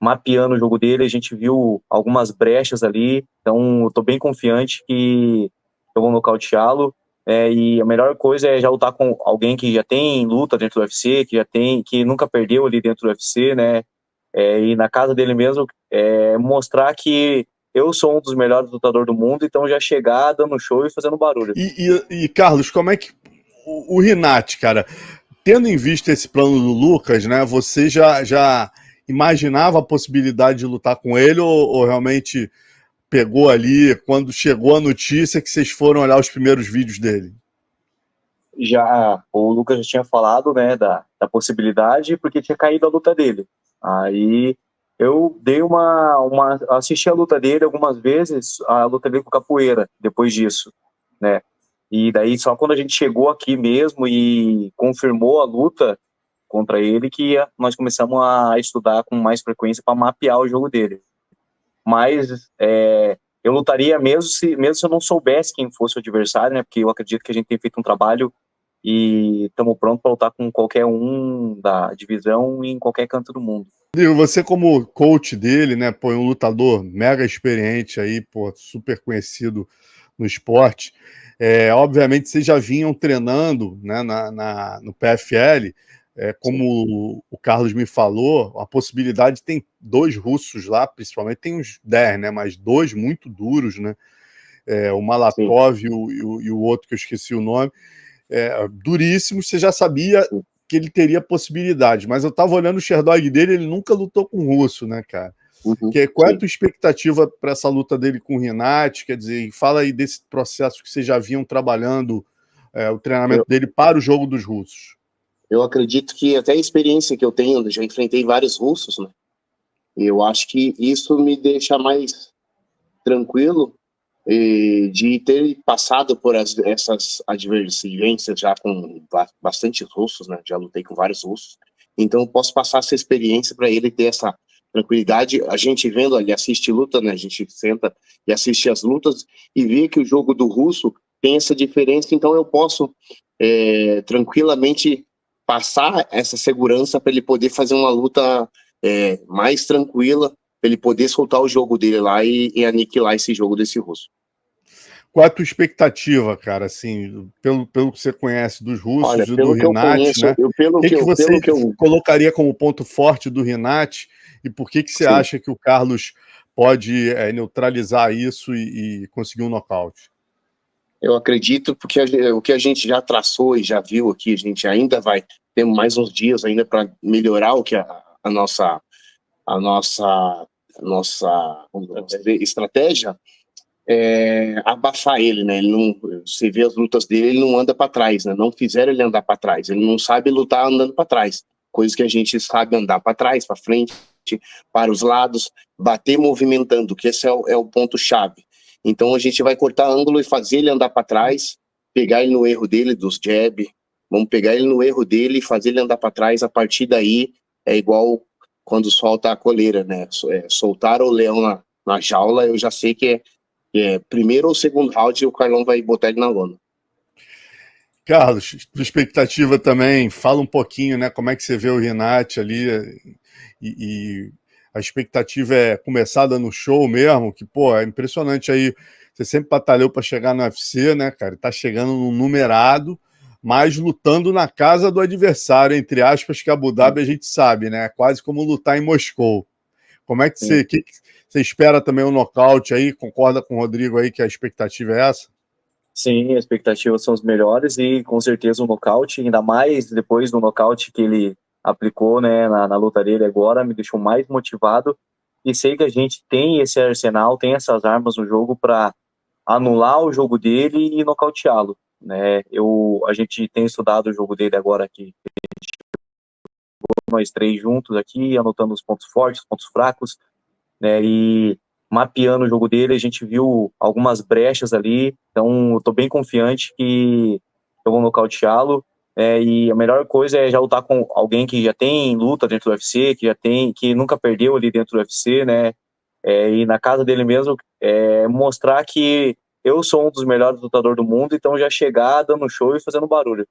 mapeando o jogo dele, a gente viu algumas brechas ali, então eu tô bem confiante que eu vou nocauteá-lo. E a melhor coisa é já lutar com alguém que já tem luta dentro do UFC, que nunca perdeu ali dentro do UFC, né? E na casa dele mesmo, mostrar que eu sou um dos melhores lutadores do mundo, então já chegar dando show e fazendo barulho. Carlos, como é que o Rinat, cara, tendo em vista esse plano do Lucas, né? Você já imaginava a possibilidade de lutar com ele ou realmente pegou ali quando chegou a notícia que vocês foram olhar os primeiros vídeos dele? Já o Lucas já tinha falado, né, da possibilidade, porque tinha caído a luta dele. Aí eu dei assisti a luta dele algumas vezes, a luta dele com capoeira, depois disso, né? E daí só quando a gente chegou aqui mesmo e confirmou a luta contra ele que nós começamos a estudar com mais frequência para mapear o jogo dele. Mas eu lutaria mesmo se eu não soubesse quem fosse o adversário, né? Porque eu acredito que a gente tem feito um trabalho e estamos prontos para lutar com qualquer um da divisão em qualquer canto do mundo. Você como coach dele, né, pô, um lutador mega experiente aí, pô, super conhecido no esporte, obviamente vocês já vinham treinando, né, no PFL, como o Carlos me falou, a possibilidade tem 2 russos lá, principalmente tem uns 10, né, mas 2 muito duros, né, o Sim, Malatov e o outro que eu esqueci o nome, duríssimos, você já sabia sim. que ele teria possibilidade, mas eu tava olhando o Sherdog dele, ele nunca lutou com russo, né, cara? Uhum, Qual é a sim. tua expectativa para essa luta dele com o Rinat? Quer dizer, fala aí desse processo que vocês já vinham trabalhando, o treinamento Eu, dele para o jogo dos russos. Eu acredito que até a experiência que eu tenho, já enfrentei vários russos, né? E eu acho que isso me deixa mais tranquilo de ter passado por essas adversidades já com bastante russos, né? Já lutei com vários russos. Então eu posso passar essa experiência para ele ter essa tranquilidade. A gente vendo ali, assiste luta, né? A gente senta e assiste as lutas e vê que o jogo do russo tem essa diferença. Então eu posso tranquilamente passar essa segurança para ele poder fazer uma luta mais tranquila, para ele poder soltar o jogo dele lá e aniquilar esse jogo desse russo. Qual é a tua expectativa, cara, assim, pelo que você conhece dos russos Olha, e do pelo que eu Rinat, conheço, né? O que você pelo que eu, colocaria como ponto forte do Rinat e por que você sim, acha que o Carlos pode neutralizar isso e conseguir um nocaute? eu acredito porque o que a gente já traçou e já viu aqui, a gente ainda vai ter mais uns dias ainda para melhorar o que a nossa a nossa a nossa vamos dizer, estratégia abafar ele, né? Ele não, você vê as lutas dele, ele não anda para trás, né? Não fizeram ele andar para trás. Ele não sabe lutar andando para trás. Coisa que a gente sabe andar para trás, para frente, para os lados, bater movimentando, que esse é o ponto chave. Então a gente vai cortar ângulo e fazer ele andar para trás, pegar ele no erro dele dos jab, vamos pegar ele no erro dele e fazer ele andar para trás. A partir daí é igual quando solta a coleira, né? Soltar o leão na jaula, eu já sei que primeiro ou segundo round o Carlão vai botar ele na lona. Carlos, tua expectativa também, fala um pouquinho, né? Como é que você vê o Rinat ali e a expectativa é começada no show mesmo, que, pô, é impressionante aí. Você sempre batalhou para chegar no UFC, né, cara? Tá chegando no numerado, mas lutando na casa do adversário, entre aspas, que Abu Dhabi a gente sabe, né? É quase como lutar em Moscou. Como é que você espera também um nocaute aí? Concorda com o Rodrigo aí que a expectativa é essa? Sim, as expectativas são as melhores e com certeza o nocaute, ainda mais depois do nocaute que ele aplicou, né, na luta dele agora, me deixou mais motivado e sei que a gente tem esse arsenal, tem essas armas no jogo para anular o jogo dele e nocauteá-lo, né? A gente tem estudado o jogo dele agora aqui, nós três juntos aqui, anotando os pontos fortes, os pontos fracos, né? E mapeando o jogo dele, a gente viu algumas brechas ali, então eu tô bem confiante que eu vou nocauteá-lo. E a melhor coisa é já lutar com alguém que já tem luta dentro do UFC, que nunca perdeu ali dentro do UFC, né? E na casa dele mesmo, mostrar que eu sou um dos melhores lutadores do mundo, então já chegar dando show e fazendo barulho.